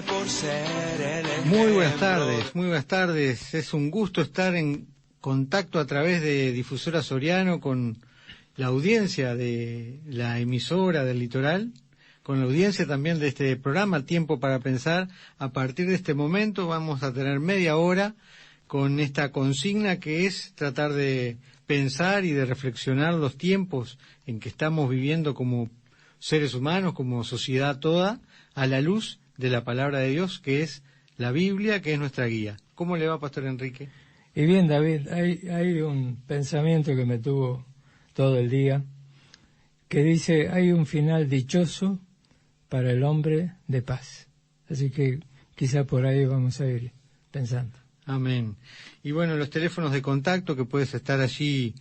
por ser el Muy buenas tardes. Es un gusto estar en contacto a través de Difusora Soriano con la audiencia de la emisora del Litoral, con la audiencia también de este programa Tiempo para Pensar. A partir de este momento vamos a tener media hora con esta consigna que es tratar de pensar y de reflexionar los tiempos en que estamos viviendo como seres humanos, como sociedad toda, a la luz de la palabra de Dios, que es la Biblia, que es nuestra guía. ¿Cómo le va, Pastor Enrique? Y bien, David, hay un pensamiento que me tuvo todo el día, que dice, hay un final dichoso para el hombre de paz. Así que quizá por ahí vamos a ir pensando. Amén. Y bueno, los teléfonos de contacto, que puedes estar allí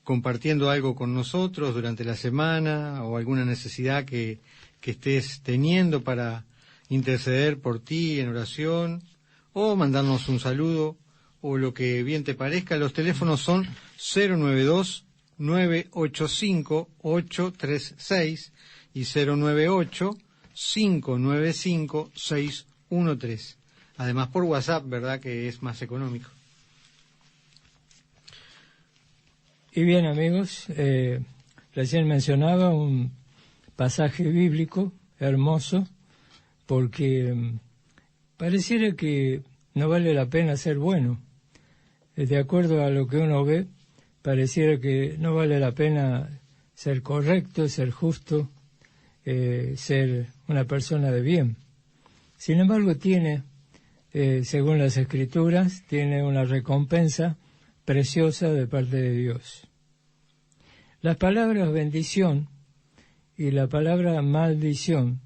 compartiendo algo con nosotros durante la semana o alguna necesidad que estés teniendo para interceder por ti en oración o mandarnos un saludo o lo que bien te parezca. Los teléfonos son 092-985-836 y 098-595-613. Además por WhatsApp, ¿verdad?, que es más económico. Y bien, amigos, recién mencionaba un pasaje bíblico hermoso, porque pareciera que no vale la pena ser bueno. De acuerdo a lo que uno ve, pareciera que no vale la pena ser correcto, ser justo, ser una persona de bien. Sin embargo, tiene, según las Escrituras, tiene una recompensa preciosa de parte de Dios. Las palabras bendición y la palabra maldición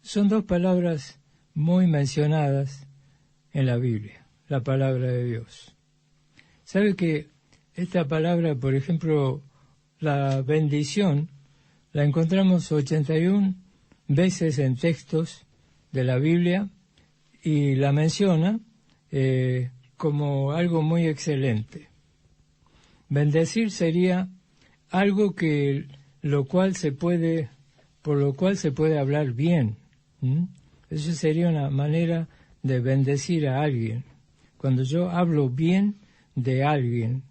son dos palabras muy mencionadas en la Biblia, la palabra de Dios. ¿Sabe que esta palabra, por ejemplo, la bendición, la encontramos 81 veces en textos de la Biblia y la menciona como algo muy excelente? Bendecir sería algo por lo cual se puede hablar bien. Eso sería una manera de bendecir a alguien. Cuando yo hablo bien de alguien.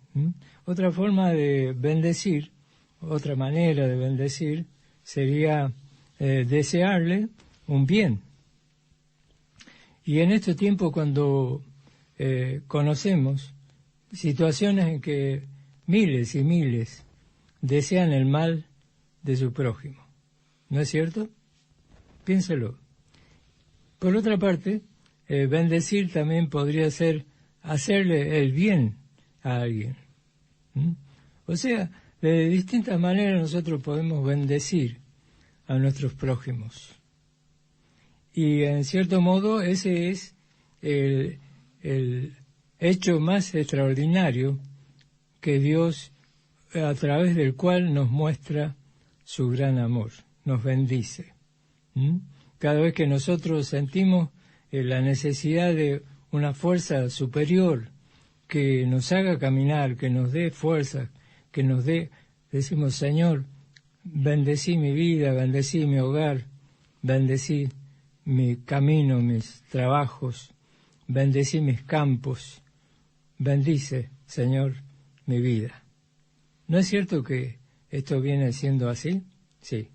Otra forma de bendecir, otra manera de bendecir, sería desearle un bien. Y en este tiempo, cuando conocemos situaciones en que miles y miles desean el mal de su prójimo, ¿no es cierto? Piénselo. Por otra parte, bendecir también podría ser hacerle el bien a alguien. O sea, de distintas maneras nosotros podemos bendecir a nuestros prójimos. Y en cierto modo ese es el hecho más extraordinario que Dios, a través del cual nos muestra su gran amor, nos bendice. Cada vez que nosotros sentimos la necesidad de una fuerza superior que nos haga caminar, que nos dé fuerza, que nos dé, decimos, Señor, bendecí mi vida, bendecí mi hogar, bendecí mi camino, mis trabajos, bendecí mis campos, bendice, Señor, mi vida. ¿No es cierto que esto viene siendo así? Sí.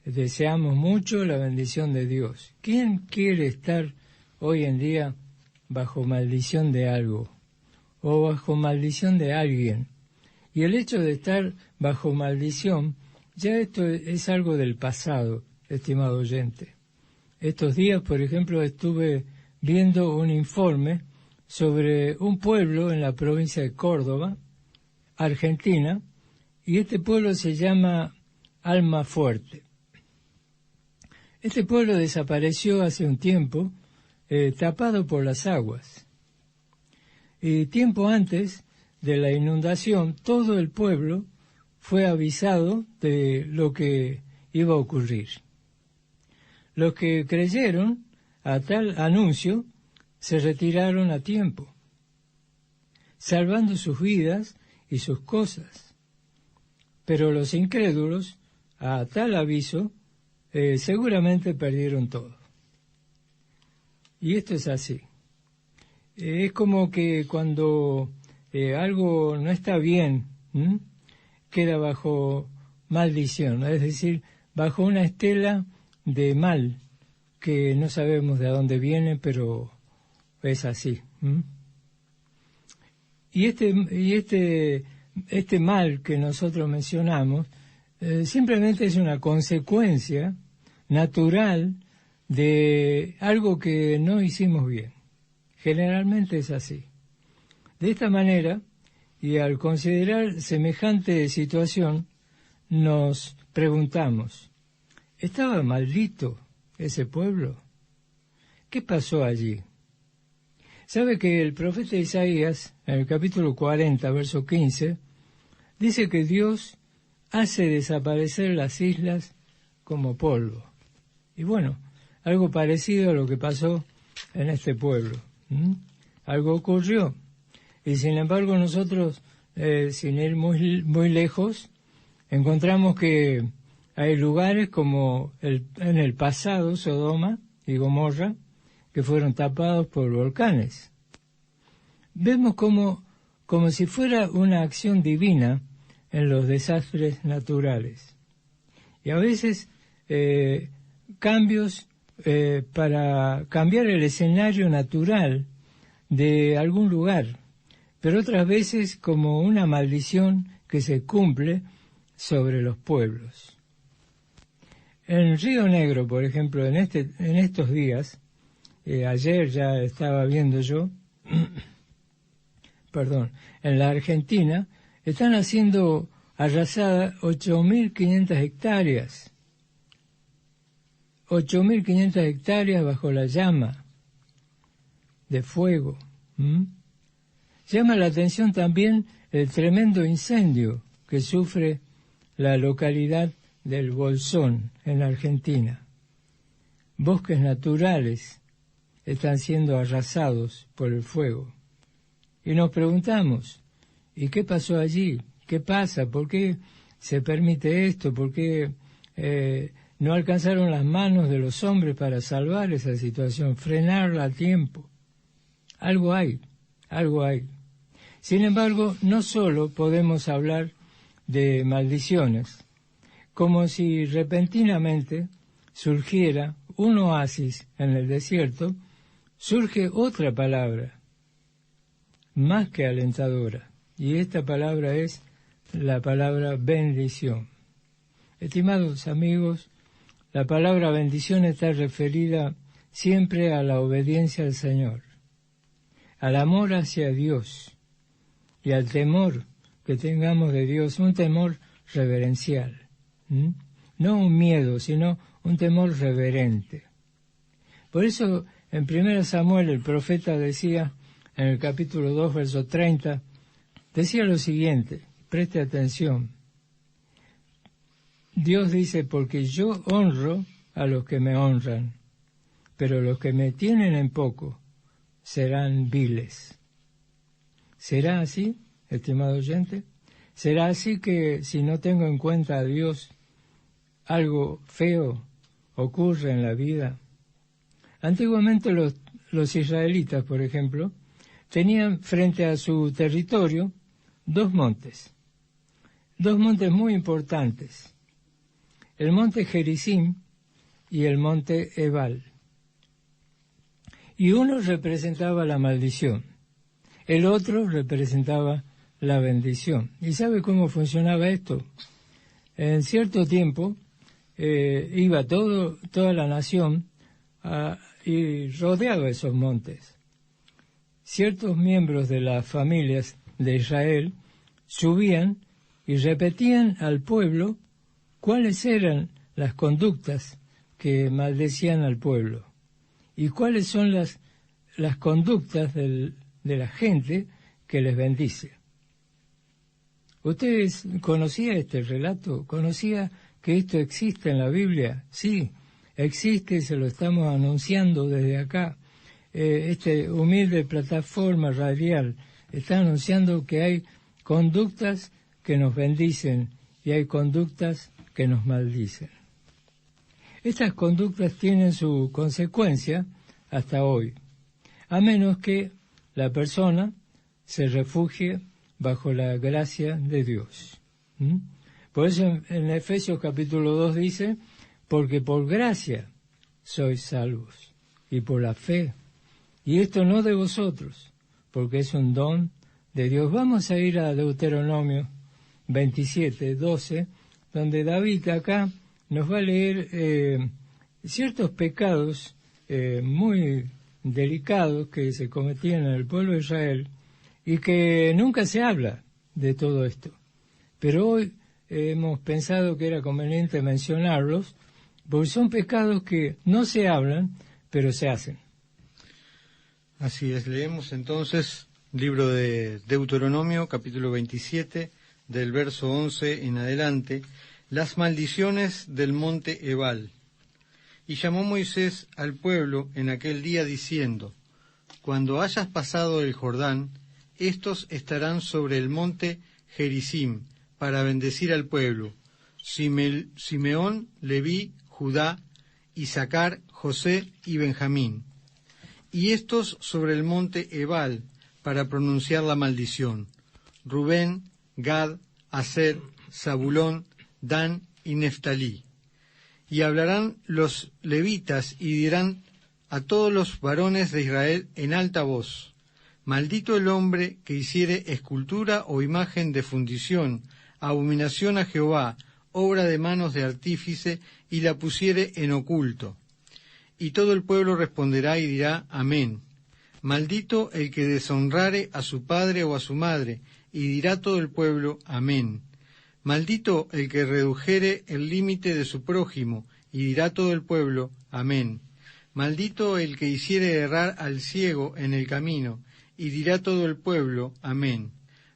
Deseamos mucho la bendición de Dios. ¿Quién quiere estar hoy en día bajo maldición de algo o bajo maldición de alguien? Y el hecho de estar bajo maldición, ya esto es algo del pasado, estimado oyente. Estos días, por ejemplo, estuve viendo un informe sobre un pueblo en la provincia de Córdoba, Argentina, y este pueblo se llama Almafuerte. Este pueblo desapareció hace un tiempo, tapado por las aguas. Y tiempo antes de la inundación, todo el pueblo fue avisado de lo que iba a ocurrir. Los que creyeron a tal anuncio se retiraron a tiempo, salvando sus vidas y sus cosas. Pero los incrédulos, a tal aviso, seguramente perdieron todo. Y esto es así. Es como que cuando algo no está bien, queda bajo maldición, es decir, bajo una estela de mal, que no sabemos de dónde viene, pero es así. Y este mal que nosotros mencionamos simplemente es una consecuencia natural de algo que no hicimos bien. Generalmente es así. De esta manera, y al considerar semejante situación, nos preguntamos, ¿estaba maldito ese pueblo? ¿Qué pasó allí? Sabe que el profeta Isaías, en el capítulo 40, verso 15, dice que Dios hace desaparecer las islas como polvo. Y bueno, algo parecido a lo que pasó en este pueblo. Algo ocurrió. Y sin embargo nosotros, sin ir muy lejos, encontramos que hay lugares como en el pasado, Sodoma y Gomorra, que fueron tapados por volcanes. Vemos como si fuera una acción divina en los desastres naturales. Y a veces cambios para cambiar el escenario natural de algún lugar, pero otras veces como una maldición que se cumple sobre los pueblos. En Río Negro, por ejemplo, en estos días, ayer ya estaba viendo yo, en la Argentina, están siendo arrasadas 8.500 hectáreas. 8.500 hectáreas bajo la llama de fuego. Llama la atención también el tremendo incendio que sufre la localidad del Bolsón, en la Argentina. Bosques naturales están siendo arrasados por el fuego. Y nos preguntamos, ¿y qué pasó allí? ¿Qué pasa? ¿Por qué se permite esto? ¿Por qué no alcanzaron las manos de los hombres para salvar esa situación, frenarla a tiempo? Algo hay. Sin embargo, no solo podemos hablar de maldiciones, como si repentinamente surgiera un oasis en el desierto, surge otra palabra, más que alentadora, y esta palabra es la palabra bendición. Estimados amigos, la palabra bendición está referida siempre a la obediencia al Señor, al amor hacia Dios y al temor que tengamos de Dios, un temor reverencial. No un miedo, sino un temor reverente. Por eso, en 1 Samuel, el profeta decía, en el capítulo 2, verso 30, decía lo siguiente, preste atención. Dios dice, porque yo honro a los que me honran, pero los que me tienen en poco serán viles. ¿Será así, estimado oyente? ¿Será así que si no tengo en cuenta a Dios, algo feo ocurre en la vida? Antiguamente los israelitas, por ejemplo, tenían frente a su territorio dos montes muy importantes, el monte Gerizim y el monte Ebal. Y uno representaba la maldición, el otro representaba la bendición. ¿Y sabe cómo funcionaba esto? En cierto tiempo iba toda la nación y rodeaba esos montes. Ciertos miembros de las familias de Israel subían y repetían al pueblo cuáles eran las conductas que maldecían al pueblo y cuáles son las conductas de la gente que les bendice. ¿Usted conocía este relato? ¿Conocía que esto existe en la Biblia? Sí, existe y se lo estamos anunciando desde acá. Esta humilde plataforma radial está anunciando que hay conductas que nos bendicen y hay conductas que nos maldicen. Estas conductas tienen su consecuencia hasta hoy, a menos que la persona se refugie bajo la gracia de Dios. Por eso en Efesios capítulo 2 dice, porque por gracia sois salvos, y por la fe, y esto no de vosotros, porque es un don de Dios. Vamos a ir a Deuteronomio 27, 12, donde David acá nos va a leer ciertos pecados muy delicados que se cometían en el pueblo de Israel y que nunca se habla de todo esto. Pero hoy hemos pensado que era conveniente mencionarlos, porque son pecados que no se hablan, pero se hacen. Así es, leemos entonces libro de Deuteronomio, capítulo 27, del verso 11 en adelante, las maldiciones del monte Ebal. Y llamó Moisés al pueblo en aquel día diciendo, cuando hayas pasado el Jordán, estos estarán sobre el monte Gerizim, para bendecir al pueblo, Simeón, Leví, Judá, Isaacar, José y Benjamín. Y estos sobre el monte Ebal, para pronunciar la maldición, Rubén, Gad, Aser, Zabulón, Dan y Neftalí. Y hablarán los levitas y dirán a todos los varones de Israel en alta voz, maldito el hombre que hiciere escultura o imagen de fundición, abominación a Jehová, obra de manos de artífice, y la pusiere en oculto. Y todo el pueblo responderá y dirá, amén. Maldito el que deshonrare a su padre o a su madre, y dirá todo el pueblo, amén. Maldito el que redujere el límite de su prójimo, y dirá todo el pueblo, amén. Maldito el que hiciere errar al ciego en el camino, y dirá todo el pueblo, amén.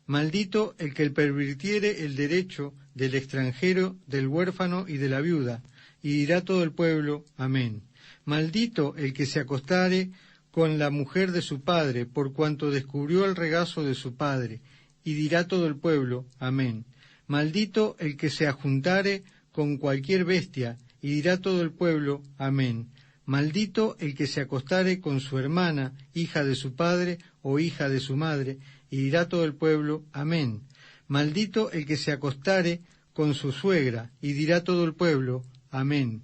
Maldito el que pervirtiere el derecho del extranjero, del huérfano y de la viuda, y dirá todo el pueblo, amén. Maldito el que se acostare con la mujer de su padre, por cuanto descubrió el regazo de su padre, y dirá todo el pueblo, amén. Maldito el que se ajuntare con cualquier bestia, y dirá todo el pueblo, amén. Maldito el que se acostare con su hermana, hija de su padre o hija de su madre, y dirá todo el pueblo, amén. Maldito el que se acostare con su suegra, y dirá todo el pueblo, amén.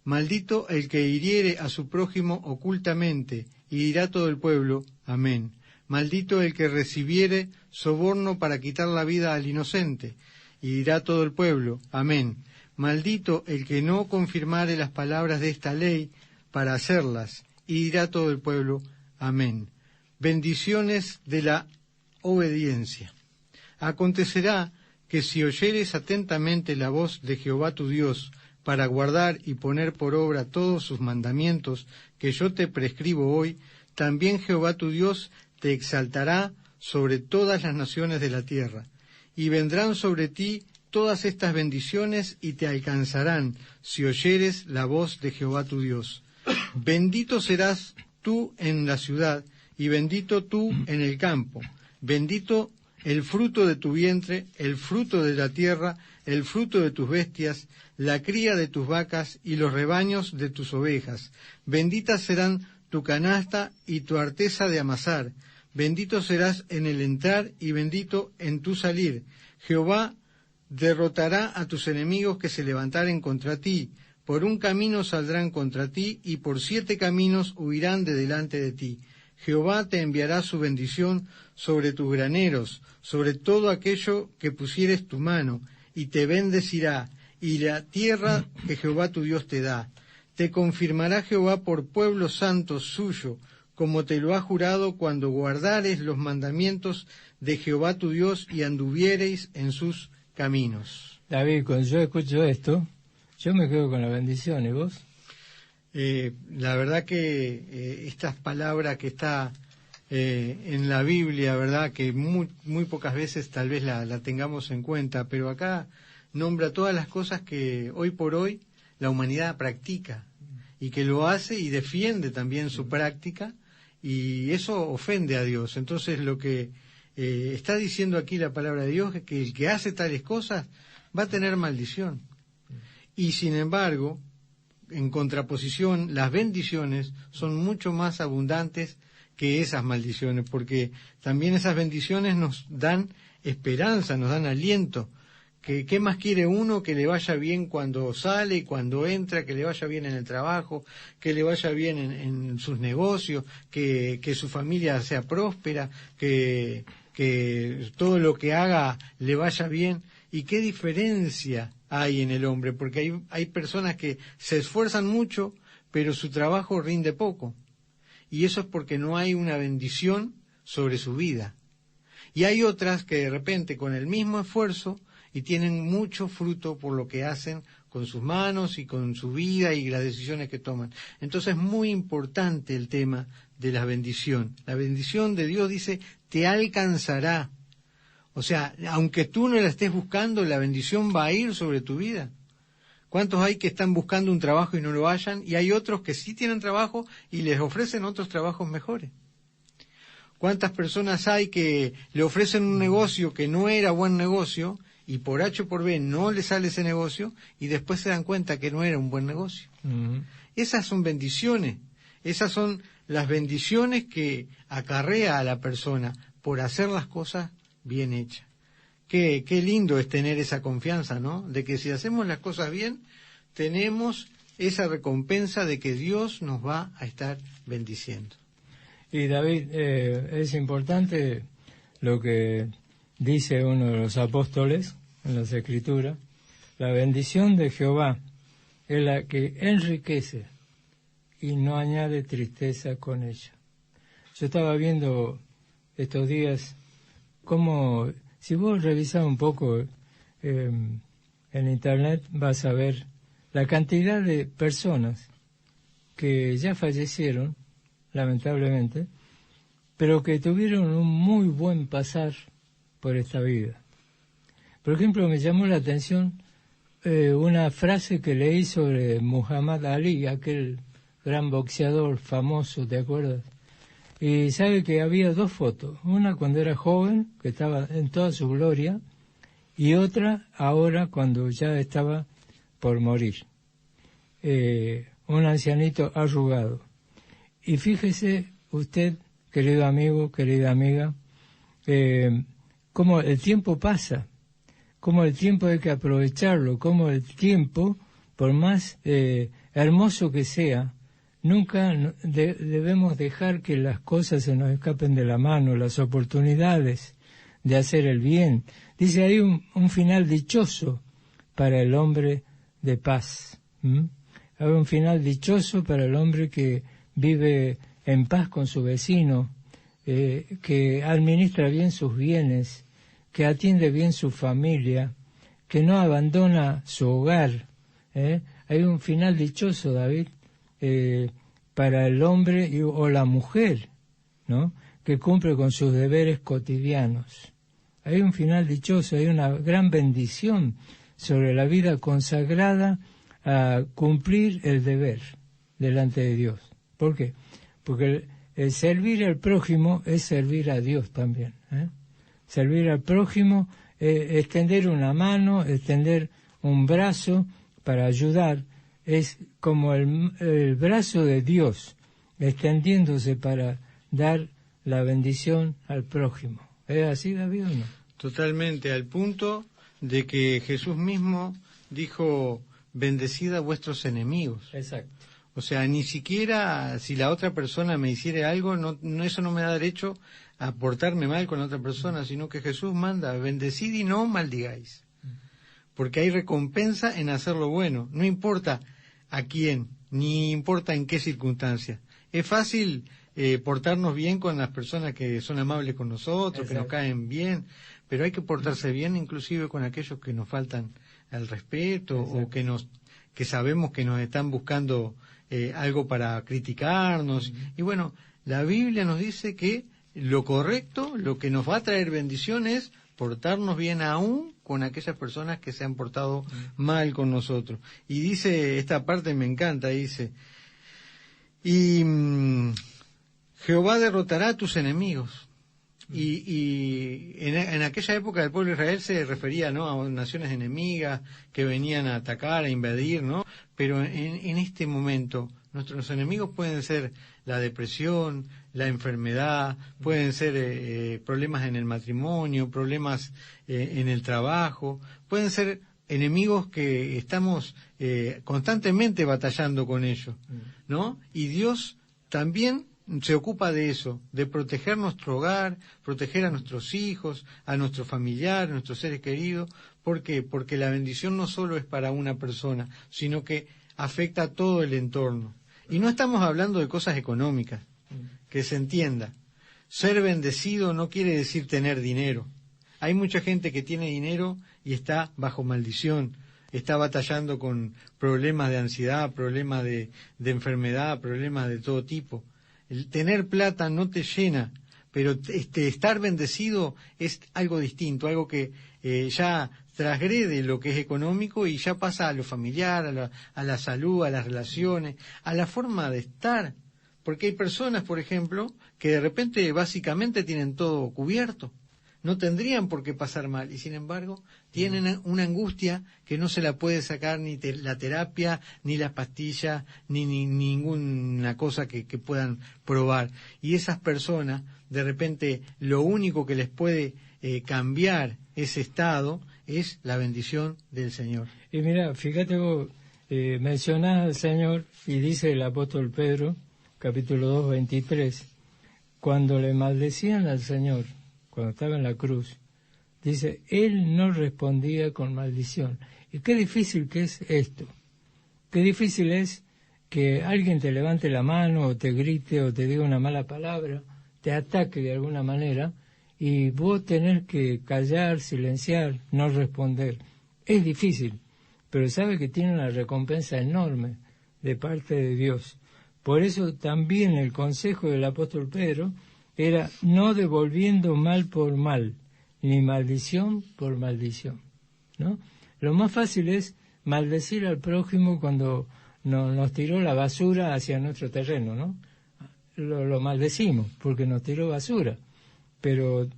Maldito el que hiriere a su prójimo ocultamente, y dirá todo el pueblo, amén. Maldito el que recibiere soborno para quitar la vida al inocente, y dirá todo el pueblo, amén. Maldito el que no confirmare las palabras de esta ley para hacerlas, y dirá todo el pueblo, amén. Bendiciones de la obediencia. Acontecerá que si oyeres atentamente la voz de Jehová tu Dios, para guardar y poner por obra todos sus mandamientos que yo te prescribo hoy, también Jehová tu Dios te exaltará sobre todas las naciones de la tierra, y vendrán sobre ti todas estas bendiciones y te alcanzarán si oyeres la voz de Jehová tu Dios. Bendito serás tú en la ciudad, y bendito tú en el campo. Bendito el fruto de tu vientre, el fruto de la tierra, el fruto de tus bestias, la cría de tus vacas y los rebaños de tus ovejas. Benditas serán tu canasta y tu arteza de amasar. Bendito serás en el entrar y bendito en tu salir. Jehová derrotará a tus enemigos que se levantaren contra ti. Por un camino saldrán contra ti, y por 7 caminos huirán de delante de ti. Jehová te enviará su bendición sobre tus graneros, sobre todo aquello que pusieres tu mano, y te bendecirá, y la tierra que Jehová tu Dios te da. Te confirmará Jehová por pueblo santo suyo, como te lo ha jurado cuando guardares los mandamientos de Jehová tu Dios y anduviereis en sus caminos. David, cuando yo escucho esto, yo me quedo con la bendición, ¿y vos? La verdad que estas palabras que está en la Biblia, verdad que muy pocas veces tal vez la tengamos en cuenta, pero acá nombra todas las cosas que hoy por hoy la humanidad practica y que lo hace y defiende también su práctica, y eso ofende a Dios. Entonces lo que está diciendo aquí la palabra de Dios es que el que hace tales cosas va a tener maldición. Y sin embargo, en contraposición, las bendiciones son mucho más abundantes que esas maldiciones, porque también esas bendiciones nos dan esperanza, nos dan aliento. ¿Qué más quiere uno? Que le vaya bien cuando sale y cuando entra, que le vaya bien en el trabajo, que le vaya bien en sus negocios, que su familia sea próspera, que todo lo que haga le vaya bien. ¿Y qué diferencia hay en el hombre? Porque hay personas que se esfuerzan mucho, pero su trabajo rinde poco. Y eso es porque no hay una bendición sobre su vida. Y hay otras que de repente con el mismo esfuerzo y tienen mucho fruto por lo que hacen con sus manos y con su vida y las decisiones que toman. Entonces es muy importante el tema de la bendición. La bendición de Dios dice, te alcanzará. O sea, aunque tú no la estés buscando, la bendición va a ir sobre tu vida. ¿Cuántos hay que están buscando un trabajo y no lo hallan? Y hay otros que sí tienen trabajo y les ofrecen otros trabajos mejores. ¿Cuántas personas hay que le ofrecen un negocio que no era buen negocio y por H o por B no le sale ese negocio y después se dan cuenta que no era un buen negocio? Uh-huh. Esas son bendiciones. Esas son las bendiciones que acarrea a la persona por hacer las cosas bien hechas. Qué lindo es tener esa confianza, ¿no? De que si hacemos las cosas bien, tenemos esa recompensa de que Dios nos va a estar bendiciendo. Y David, es importante lo que dice uno de los apóstoles en las Escrituras: la bendición de Jehová es la que enriquece y no añade tristeza con ella. Yo estaba viendo estos días cómo, si vos revisás un poco en Internet, vas a ver la cantidad de personas que ya fallecieron, lamentablemente, pero que tuvieron un muy buen pasar por esta vida. Por ejemplo, me llamó la atención una frase que leí sobre Muhammad Ali, aquel gran boxeador famoso, ¿te acuerdas? Y sabe que había dos fotos, una cuando era joven, que estaba en toda su gloria, y otra ahora cuando ya estaba por morir. Un ancianito arrugado. Y fíjese usted, querido amigo, querida amiga, cómo el tiempo pasa, cómo el tiempo hay que aprovecharlo, cómo el tiempo, por más hermoso que sea, nunca debemos dejar que las cosas se nos escapen de la mano, las oportunidades de hacer el bien. Dice, hay un final dichoso para el hombre de paz. Hay un final dichoso para el hombre que vive en paz con su vecino, que administra bien sus bienes, que atiende bien su familia, que no abandona su hogar. Hay un final dichoso, David, para el hombre o la mujer, ¿no?, que cumple con sus deberes cotidianos. Hay un final dichoso, hay una gran bendición sobre la vida consagrada a cumplir el deber delante de Dios. ¿Por qué? Porque el servir al prójimo es servir a Dios también. Servir al prójimo, extender una mano, extender un brazo para ayudar, es como el brazo de Dios extendiéndose para dar la bendición al prójimo. ¿Es así, David, o no? Totalmente, al punto de que Jesús mismo dijo, bendecid a vuestros enemigos. Exacto. O sea, ni siquiera si la otra persona me hiciera algo, eso no me da derecho a portarme mal con la otra persona, sino que Jesús manda, bendecid y no maldigáis. Porque hay recompensa en hacer lo bueno, no importa a quién, ni importa en qué circunstancia. Es fácil portarnos bien con las personas que son amables con nosotros, exacto, que nos caen bien, pero hay que portarse bien inclusive con aquellos que nos faltan al respeto, exacto, o que sabemos que nos están buscando algo para criticarnos. Y bueno, la Biblia nos dice que lo correcto, lo que nos va a traer bendición es portarnos bien aún con aquellas personas que se han portado mal con nosotros. Y dice, esta parte me encanta, dice, y Jehová derrotará a tus enemigos. Y en aquella época el pueblo de Israel se refería, ¿no?, a naciones enemigas que venían a atacar, a invadir, ¿no? Pero en este momento nuestros enemigos pueden ser la depresión, la enfermedad, pueden ser problemas en el matrimonio, problemas en el trabajo, pueden ser enemigos que estamos constantemente batallando con ellos, ¿no? Y Dios también se ocupa de eso, de proteger nuestro hogar, proteger a nuestros hijos, a nuestros familiares, a nuestros seres queridos. ¿Por qué? Porque la bendición no solo es para una persona, sino que afecta a todo el entorno. Y no estamos hablando de cosas económicas, que se entienda. Ser bendecido no quiere decir tener dinero. Hay mucha gente que tiene dinero y está bajo maldición, está batallando con problemas de ansiedad, problemas de enfermedad, problemas de todo tipo. El tener plata no te llena, pero estar bendecido es algo distinto, algo que ya transgrede lo que es económico y ya pasa a lo familiar, a la salud, a las relaciones, a la forma de estar. Porque hay personas, por ejemplo, que de repente básicamente tienen todo cubierto. No tendrían por qué pasar mal y sin embargo tienen una angustia que no se la puede sacar ni la terapia, ni las pastillas, ni ninguna cosa que puedan probar. Y esas personas, de repente, lo único que les puede cambiar ese estado es la bendición del Señor. Y mira, fíjate vos, mencionás al Señor y dice el apóstol Pedro, capítulo 2, 23, cuando le maldecían al Señor, cuando estaba en la cruz, dice, Él no respondía con maldición. Y qué difícil que es esto. Qué difícil es que alguien te levante la mano, o te grite, o te diga una mala palabra, te ataque de alguna manera, y vos tenés que callar, silenciar, no responder. Es difícil, pero sabe que tiene una recompensa enorme de parte de Dios. Por eso también el consejo del apóstol Pedro era no devolviendo mal por mal, ni maldición por maldición, ¿no? Lo más fácil es maldecir al prójimo cuando nos tiró la basura hacia nuestro terreno, ¿no? Lo maldecimos porque nos tiró basura. Pero,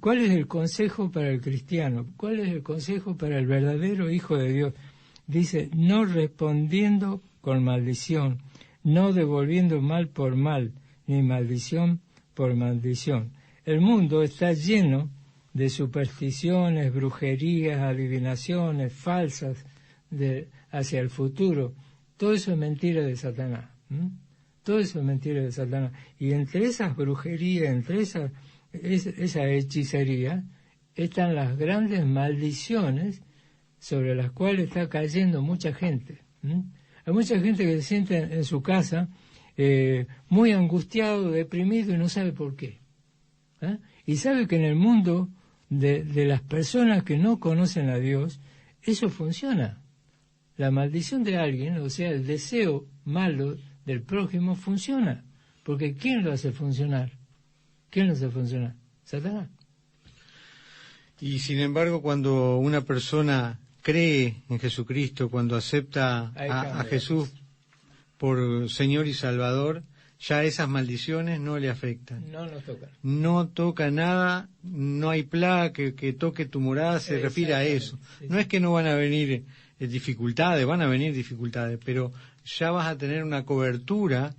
¿cuál es el consejo para el cristiano? ¿Cuál es el consejo para el verdadero Hijo de Dios? Dice, no respondiendo con maldición, no devolviendo mal por mal, ni maldición por maldición. El mundo está lleno de supersticiones, brujerías, adivinaciones falsas hacia el futuro. Todo eso es mentira de Satanás. Todo eso es mentira de Satanás. Y entre esas brujerías, entre esa hechicería, están las grandes maldiciones sobre las cuales está cayendo mucha gente. Hay mucha gente que se siente en su casa muy angustiado, deprimido y no sabe por qué. Y sabe que en el mundo de las personas que no conocen a Dios, eso funciona. La maldición de alguien, o sea, el deseo malo del prójimo funciona. Porque ¿quién lo hace funcionar? ¿Quién lo hace funcionar? Satanás. Y sin embargo, cuando una persona cree en Jesucristo, cuando acepta a Jesús por Señor y Salvador, ya esas maldiciones no le afectan. No nos tocan. No toca nada, no hay plaga que toque tu morada, se refiere a eso. Sí. No es que no van a venir dificultades, van a venir dificultades, pero ya vas a tener una cobertura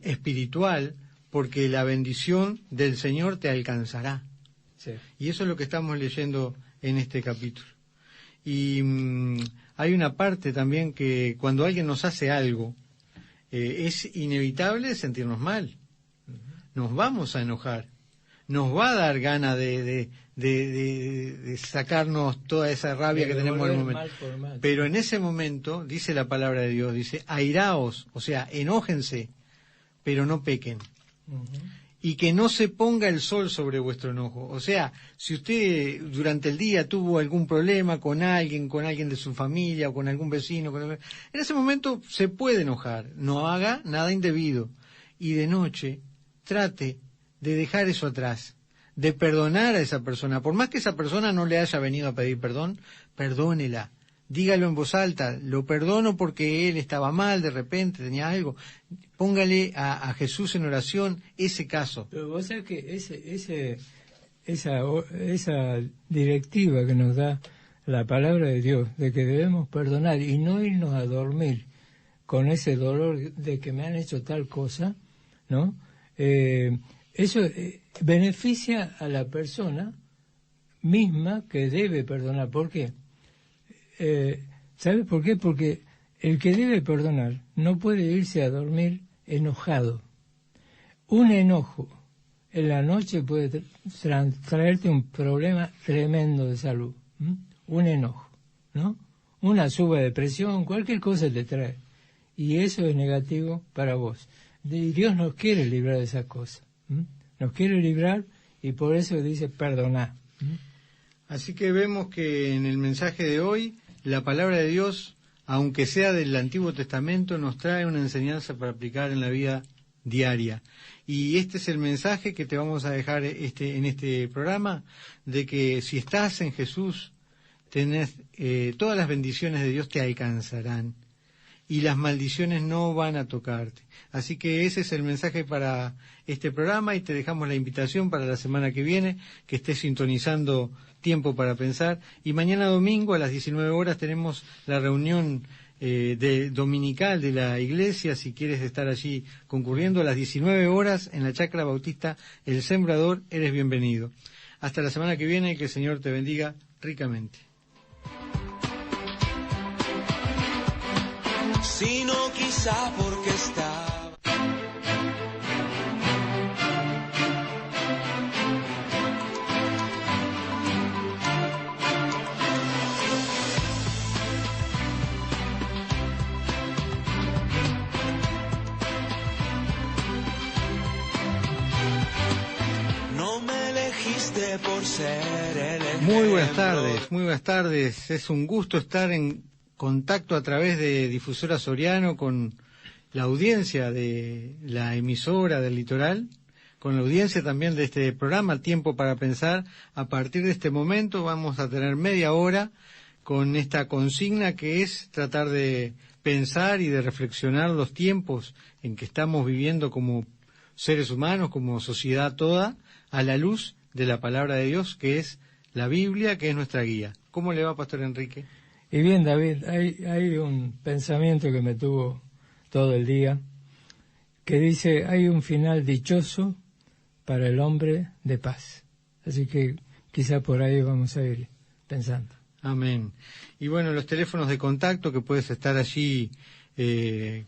espiritual porque la bendición del Señor te alcanzará. Sí. Y eso es lo que estamos leyendo en este capítulo. Y hay una parte también que cuando alguien nos hace algo, es inevitable sentirnos mal. Nos vamos a enojar. Nos va a dar ganas de sacarnos toda esa rabia que tenemos en el momento. Mal. Pero en ese momento, dice la palabra de Dios, dice, airaos, o sea, enójense, pero no pequen. Y que no se ponga el sol sobre vuestro enojo. O sea, si usted durante el día tuvo algún problema con alguien de su familia o con algún vecino, en ese momento se puede enojar. No haga nada indebido. Y de noche trate de dejar eso atrás, de perdonar a esa persona. Por más que esa persona no le haya venido a pedir perdón, perdónela. dígalo en voz alta, lo perdono porque él estaba mal, de repente tenía algo. Póngale a Jesús en oración ese caso. Pero vos sabés que esa directiva que nos da la palabra de Dios, de que debemos perdonar y no irnos a dormir con ese dolor de que me han hecho tal cosa, ¿no? Eso beneficia a la persona misma que debe perdonar. ¿Por qué? ¿Sabes por qué? Porque el que debe perdonar no puede irse a dormir enojado. Un enojo en la noche puede traerte un problema tremendo de salud. Un enojo, ¿no? Una suba de presión, cualquier cosa te trae. Y eso es negativo para vos. Y Dios nos quiere librar de esas cosas. Nos quiere librar y por eso dice perdonar. Así que vemos que en el mensaje de hoy, la palabra de Dios, aunque sea del Antiguo Testamento, nos trae una enseñanza para aplicar en la vida diaria. Y este es el mensaje que te vamos a dejar en este programa, de que si estás en Jesús, tenés todas las bendiciones de Dios te alcanzarán y las maldiciones no van a tocarte. Así que ese es el mensaje para este programa y te dejamos la invitación para la semana que viene, que estés sintonizando Tiempo para Pensar. Y mañana domingo a las 19 horas tenemos la reunión dominical de la iglesia. Si quieres estar allí concurriendo a las 19 horas en la Chacra Bautista El Sembrador, eres bienvenido. Hasta la semana que viene y que el Señor te bendiga ricamente. Sino quizá porque está. No me elegiste por ser el ejemplo. Muy buenas tardes. Es un gusto estar en contacto a través de Difusora Soriano con la audiencia de la emisora del Litoral, con la audiencia también de este programa Tiempo para Pensar. A partir de este momento vamos a tener media hora con esta consigna que es tratar de pensar y de reflexionar los tiempos en que estamos viviendo como seres humanos, como sociedad toda, a la luz de la palabra de Dios, que es la Biblia, que es nuestra guía. ¿Cómo le va, Pastor Enrique? Y bien, David, hay un pensamiento que me tuvo todo el día, que dice, hay un final dichoso para el hombre de paz. Así que quizá por ahí vamos a ir pensando. Amén. Y bueno, los teléfonos de contacto, que puedes estar allí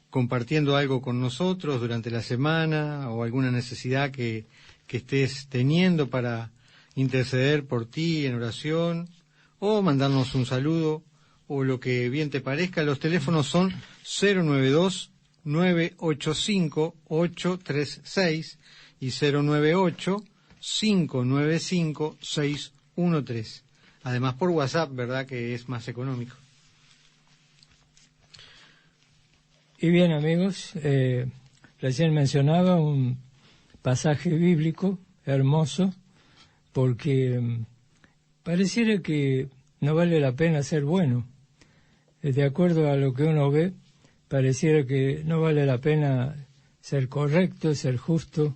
compartiendo algo con nosotros durante la semana o alguna necesidad que estés teniendo para interceder por ti en oración o mandarnos un saludo o lo que bien te parezca. Los teléfonos son 092-985-836 y 098-595-613. Además por WhatsApp, ¿verdad?, que es más económico. Y bien, amigos, recién mencionaba un pasaje bíblico hermoso, porque pareciera que no vale la pena ser bueno. De acuerdo a lo que uno ve, pareciera que no vale la pena ser correcto, ser justo,